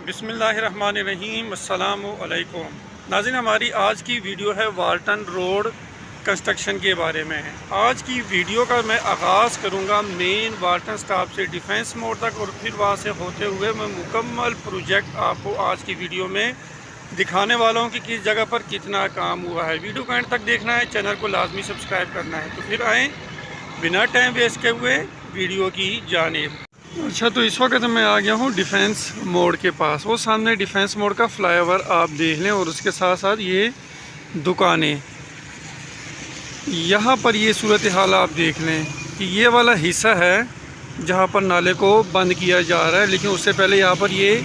बिस्मिल्लाहिर्रहमानिर्रहीम अस्सलामु अलैकुम। नाज़रीन, हमारी आज की वीडियो है वाल्टन रोड कंस्ट्रक्शन के बारे में है। आज की वीडियो का मैं आगाज़ करूंगा मेन वाल्टन स्टॉप से डिफेंस मोड़ तक और फिर वहां से होते हुए मैं मुकम्मल प्रोजेक्ट आपको आज की वीडियो में दिखाने वाला हूं कि किस जगह पर कितना काम हुआ है। वीडियो को एंड तक देखना है, चैनल को लाजमी सब्सक्राइब करना है। तो फिर आएँ बिना टाइम वेस्ट के हुए वीडियो की जानिब। अच्छा, तो इस वक्त मैं आ गया हूँ डिफेंस मोड़ के पास। वो सामने डिफेंस मोड़ का फ्लाईओवर आप देख लें और उसके साथ साथ ये दुकानें, यहाँ पर ये सूरत हाल आप देख लें कि ये वाला हिस्सा है जहाँ पर नाले को बंद किया जा रहा है, लेकिन उससे पहले यहाँ पर ये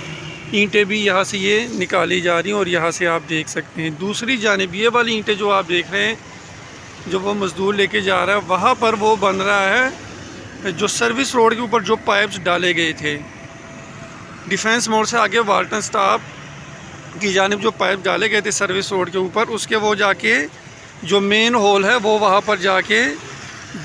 ईंटें भी यहाँ से ये निकाली जा रही हैं और यहाँ से आप देख सकते हैं दूसरी जानिब ये वाली ईंटें जो आप देख रहे हैं, जो वो मज़दूर लेके जा रहा है, वहाँ पर वो बन रहा है जो सर्विस रोड के ऊपर जो पाइप्स डाले गए थे डिफेंस मोड़ से आगे वाल्टन स्टॉप की जानिब जो पाइप डाले गए थे सर्विस रोड के ऊपर, उसके वो जाके जो मेन होल है वो वहाँ पर जाके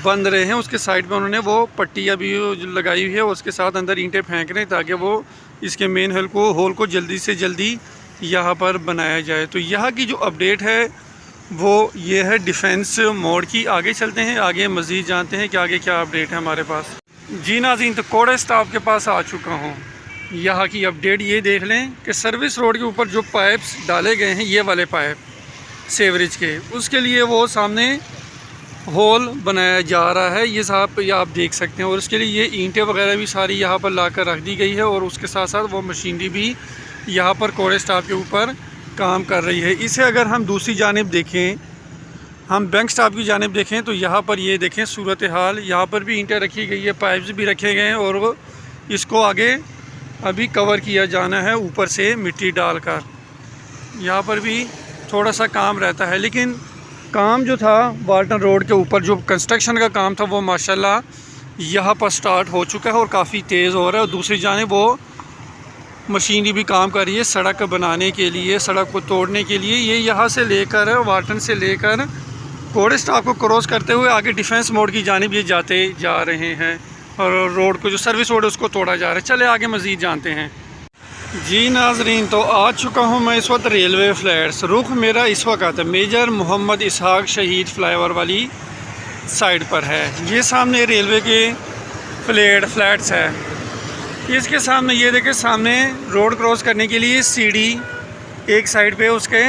बंद रहे हैं। उसके साइड में उन्होंने वो पट्टियाँ भी लगाई हुई है, उसके साथ अंदर ईंटें फेंक रहे हैं ताकि वो इसके मेन होल को जल्दी से जल्दी यहाँ पर बनाया जाए। तो यहाँ की जो अपडेट है वो ये है डिफेंस मोड़ की। आगे चलते हैं, आगे मज़ीद जानते हैं कि आगे क्या अपडेट है हमारे पास। जी नाज़रीन, तो कोड़े स्टॉप के पास आ चुका हूँ। यहाँ की अपडेट ये देख लें कि सर्विस रोड के ऊपर जो पाइप्स डाले गए हैं, ये वाले पाइप सेवरेज के, उसके लिए वो सामने होल बनाया जा रहा है। ये साहब ये आप देख सकते हैं और उसके लिए ये ईंटें वगैरह भी सारी यहाँ पर ला कर रख दी गई है और उसके साथ साथ वो मशीनरी भी यहाँ पर कोड़े स्टॉप के ऊपर काम कर रही है। इसे अगर हम दूसरी जानिब देखें, हम बैंक स्टॉप की जानिब देखें, तो यहाँ पर ये देखें सूरत हाल, यहाँ पर भी ईंटें रखी गई है, पाइप्स भी रखे गए हैं और इसको आगे अभी कवर किया जाना है ऊपर से मिट्टी डालकर। यहाँ पर भी थोड़ा सा काम रहता है, लेकिन काम जो था वाल्टन रोड के ऊपर जो कंस्ट्रक्शन का काम था वो माशाल्लाह यहाँ पर स्टार्ट हो चुका है और काफ़ी तेज़ हो रहा है। और दूसरी जानिब वो मशीनरी भी काम कर रही है सड़क बनाने के लिए, सड़क को तोड़ने के लिए। ये यहाँ से लेकर वाल्टन से लेकर कोड़े स्टॉप को क्रॉस करते हुए आगे डिफेंस मोड़ की जानिब ये जाते जा रहे हैं और रोड को जो सर्विस रोड है उसको तोड़ा जा रहा है। चले आगे मज़ीद जानते हैं। जी नाजरीन, तो आ चुका हूँ मैं इस वक्त रेलवे फ्लैट्स। रुख मेरा इस वक्त मेजर मोहम्मद इसहाक शहीद फ्लाईओवर वाली साइड पर है। ये सामने रेलवे के फ्लैट्स है। इसके सामने ये देखें, सामने रोड क्रॉस करने के लिए सीढ़ी एक साइड पे उसके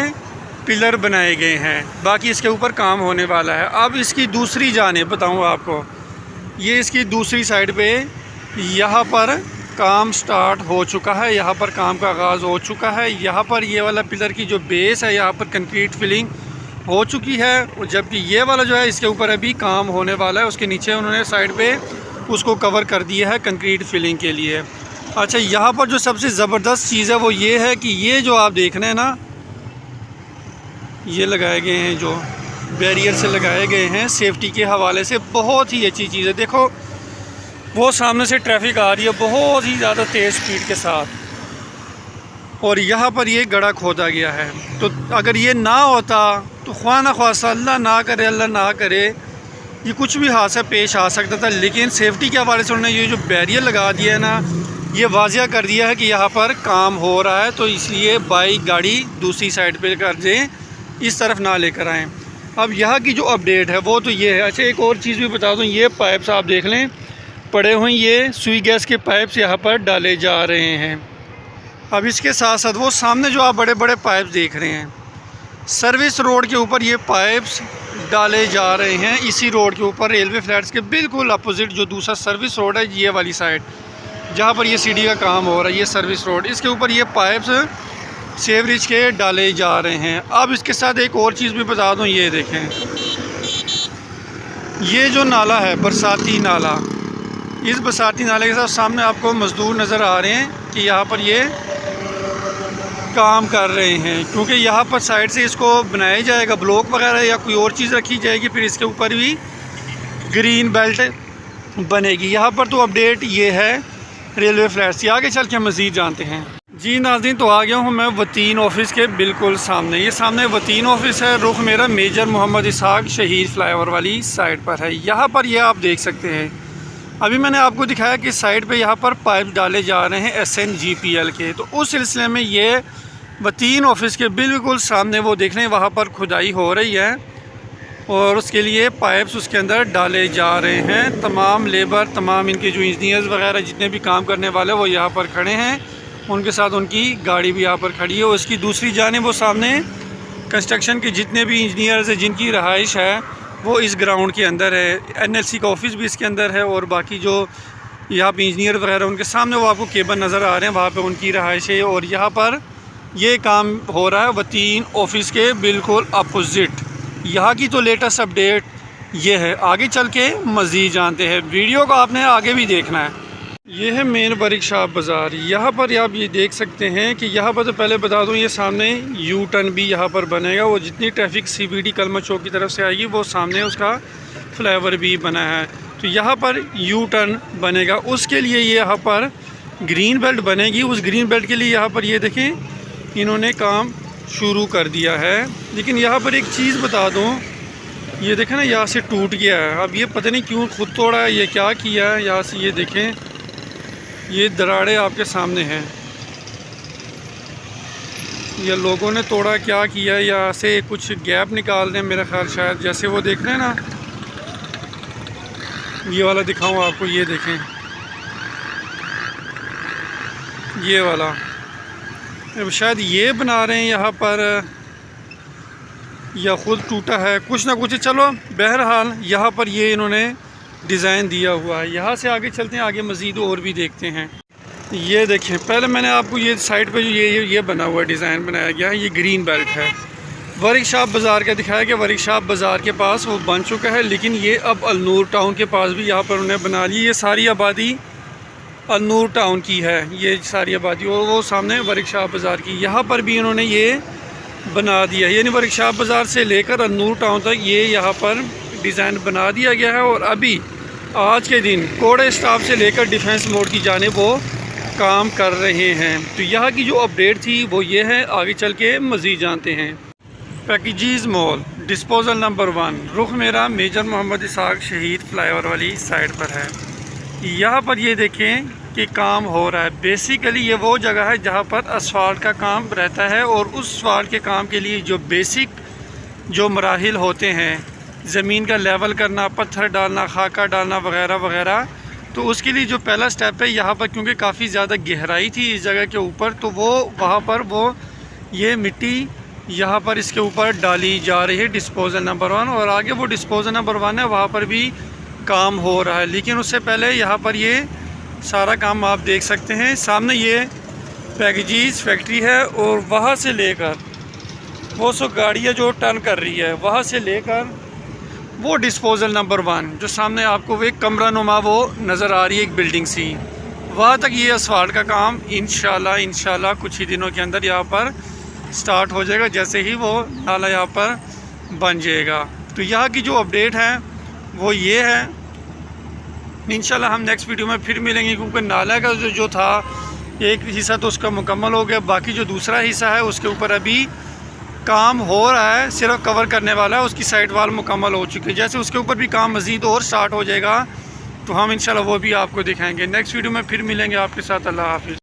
पिलर बनाए गए हैं, बाकी इसके ऊपर काम होने वाला है। अब इसकी दूसरी जानिब बताऊँ आपको, ये इसकी दूसरी साइड पे यहाँ पर काम स्टार्ट हो चुका है, यहाँ पर काम का आगाज़ हो चुका है। यहाँ पर ये वाला पिलर की जो बेस है यहाँ पर कंक्रीट फिलिंग हो चुकी है, और जबकि ये वाला जो है इसके ऊपर अभी काम होने वाला है। उसके नीचे उन्होंने साइड पे उसको कवर कर दिया है कंक्रीट फिलिंग के लिए। अच्छा, यहाँ पर जो सबसे ज़बरदस्त चीज़ है वो ये है कि ये जो आप देख रहे हैं ना, ये लगाए गए हैं जो बैरियर से लगाए गए हैं सेफ्टी के हवाले से, बहुत ही अच्छी चीज़ है। देखो वो सामने से ट्रैफिक आ रही है बहुत ही ज़्यादा तेज़ स्पीड के साथ, और यहाँ पर ये गड्ढा खोदा गया है। तो अगर ये ना होता तो ख्वाह ना ख्वासा, अल्लाह ना करे, अल्लाह ना करे, ये कुछ भी हादसा पेश आ सकता था। लेकिन सेफ्टी के हवाले से उन्होंने ये जो बैरियर लगा दिया है ना, ये वाजिया कर दिया है कि यहाँ पर काम हो रहा है, तो इसलिए बाइक गाड़ी दूसरी साइड पे कर दें, इस तरफ ना लेकर आएँ। अब यहाँ की जो अपडेट है वो तो ये है। अच्छा, एक और चीज़ भी बता दूँ, ये पाइप्स आप देख लें पड़े हुए, ये सुई गैस के पाइप्स यहाँ पर डाले जा रहे हैं। अब इसके साथ साथ वो सामने जो आप बड़े बड़े पाइप्स देख रहे हैं, सर्विस रोड के ऊपर ये पाइप्स डाले जा रहे हैं। इसी रोड के ऊपर रेलवे फ्लैट्स के बिल्कुल अपोजिट जो दूसरा सर्विस रोड है, ये वाली साइड जहाँ पर ये सीढ़ी का काम हो रहा है, ये सर्विस रोड, इसके ऊपर ये पाइप्स सेवरेज के डाले जा रहे हैं। अब इसके साथ एक और चीज़ भी बता दूँ, ये देखें, ये जो नाला है बरसाती नाला, इस बरसाती नाले के साथ सामने आपको मज़दूर नज़र आ रहे हैं कि यहाँ पर ये काम कर रहे हैं, क्योंकि यहाँ पर साइड से इसको बनाया जाएगा, ब्लॉक वगैरह या कोई और चीज़ रखी जाएगी, फिर इसके ऊपर भी ग्रीन बेल्ट बनेगी। यहाँ पर तो अपडेट ये है रेलवे फ्लैट से। आगे चल के मज़ीद जानते हैं। जी नाज़रीन, तो आ गया हूँ मैं वतीन ऑफिस के बिल्कुल सामने। ये सामने वतीन ऑफिस है। रुख मेरा मेजर मोहम्मद इसहाक शहीद फ्लाईओवर वाली साइड पर है। यहाँ पर ये आप देख सकते हैं अभी मैंने आपको दिखाया कि साइड पे यहाँ पर पाइप डाले जा रहे हैं SNGPL के, तो उस सिलसिले में ये वतीन ऑफिस के बिल्कुल सामने वो देख रहे हैं, वहाँ पर खुदाई हो रही है और उसके लिए पाइप्स उसके अंदर डाले जा रहे हैं। तमाम लेबर, तमाम इनके जो इंजीनियर्स वगैरह जितने भी काम करने वाले वो यहाँ पर खड़े हैं, उनके साथ उनकी गाड़ी भी यहाँ पर खड़ी है। उसकी दूसरी जानिब वो सामने कंस्ट्रक्शन के जितने भी इंजीनियर्स हैं जिनकी रहाइश है वो इस ग्राउंड के अंदर है। NLC का ऑफिस भी इसके अंदर है और बाकी जो यहाँ पे इंजीनियर वगैरह उनके सामने वो आपको केबल नज़र आ रहे हैं, वहाँ पे उनकी रहाइश है। और यहाँ पर ये काम हो रहा है वतीन ऑफिस के बिल्कुल अपोजिट। यहाँ की तो लेटेस्ट अपडेट ये है, आगे चल के मज़ीद जानते हैं। वीडियो को आपने आगे भी देखना है। ये है मेन वर्कशॉप बाज़ार। यहाँ पर आप ये देख सकते हैं कि यहाँ पर तो पहले बता दूँ, ये सामने यू टर्न भी यहाँ पर बनेगा। वो जितनी ट्रैफिक CBD कलमा चौक की तरफ से आएगी वो सामने उसका फ्लाईओवर भी बना है, तो यहाँ पर यू टर्न बनेगा। उसके लिए ये यहाँ पर ग्रीन बेल्ट बनेगी। उस ग्रीन बेल्ट के लिए यहाँ पर ये देखें इन्होंने काम शुरू कर दिया है। लेकिन यहाँ पर एक चीज़ बता दूँ, ये देखें ना यहाँ से टूट गया है। अब ये पता नहीं क्यों खुद तोड़ा है, ये क्या किया है। यहाँ से ये देखें, ये दरारें आपके सामने हैं, ये लोगों ने तोड़ा क्या किया है। यहाँ से कुछ गैप निकाल रहे हैं मेरा ख्याल, शायद जैसे वो देख रहे हैं ना, ये वाला दिखाऊं आपको, ये देखें ये वाला, अब शायद ये बना रहे हैं यहाँ पर या ख़ुद टूटा है, कुछ ना कुछ। चलो बहरहाल यहाँ पर ये इन्होंने डिज़ाइन दिया हुआ है। यहाँ से आगे चलते हैं, आगे मज़ीद और भी देखते हैं। ये देखें, पहले मैंने आपको ये साइड पे जो ये बना हुआ डिज़ाइन बनाया गया है, ये ग्रीन बेल्ट है। वर्कशॉप बाज़ार का दिखाया कि वर्कशॉप बाज़ार के पास वो बन चुका है, लेकिन ये अब अलनूर टाउन के पास भी यहाँ पर उन्हें बना ली। ये सारी आबादी अलनूर टाउन की है, ये सारी आबादी, और वो सामने वर्कशॉप बाज़ार की। यहाँ पर भी इन्होंने ये बना दिया, यानी वर्कशॉप बाज़ार से लेकर अलनूर टाउन तक ये यहाँ पर डिज़ाइन बना दिया गया है। और अभी आज के दिन कोड़े स्टाफ से लेकर डिफेंस मोड की जानिब वो काम कर रहे हैं। तो यहाँ की जो अपडेट थी वो ये है, आगे चल के मज़ीद जानते हैं। पैकेजीज़ मॉल डिस्पोजल नंबर 1, रुख मेरा मेजर मोहम्मद इसाक शहीद फ्लाईओवर वाली साइड पर है। यहाँ पर ये देखें कि काम हो रहा है। बेसिकली ये वो जगह है जहाँ पर असफाल्ट का काम रहता है, और उस असफाल्ट के काम के लिए जो बेसिक जो मराहिल होते हैं, ज़मीन का लेवल करना, पत्थर डालना, खाका डालना वगैरह वगैरह, तो उसके लिए जो पहला स्टेप है यहाँ पर, क्योंकि काफ़ी ज़्यादा गहराई थी इस जगह के ऊपर, तो वो वहाँ पर वो ये मिट्टी यहाँ पर इसके ऊपर डाली जा रही है, डिस्पोजल नंबर 1। और आगे वो डिस्पोजल नंबर 1 है, वहाँ पर भी काम हो रहा है। लेकिन उससे पहले यहाँ पर ये सारा काम आप देख सकते हैं। सामने ये पैकेजीज़ फैक्ट्री है, और वहाँ से लेकर वो सो गाड़ियाँ जो टर्न कर रही है, वहाँ से लेकर वो डिस्पोजल नंबर 1 जो सामने आपको वो एक कमरा नुमा वो नज़र आ रही है, एक बिल्डिंग सी, वहाँ तक ये असफाल्ट का काम इंशाल्लाह कुछ ही दिनों के अंदर यहाँ पर स्टार्ट हो जाएगा, जैसे ही वो नाला यहाँ पर बन जाएगा। तो यहाँ की जो अपडेट है वो ये है। इंशाल्लाह हम नेक्स्ट वीडियो में फिर मिलेंगे, क्योंकि नाला का जो था एक हिस्सा तो उसका मुकम्मल हो गया, बाकी जो दूसरा हिस्सा है उसके ऊपर अभी काम हो रहा है, सिर्फ कवर करने वाला है। उसकी साइड वाल मुकम्मल हो चुकी है, जैसे उसके ऊपर भी काम मज़ीद और स्टार्ट हो जाएगा तो हम इंशाल्लाह वो भी आपको दिखाएंगे। नेक्स्ट वीडियो में फिर मिलेंगे आपके साथ। अल्लाह हाफिज़।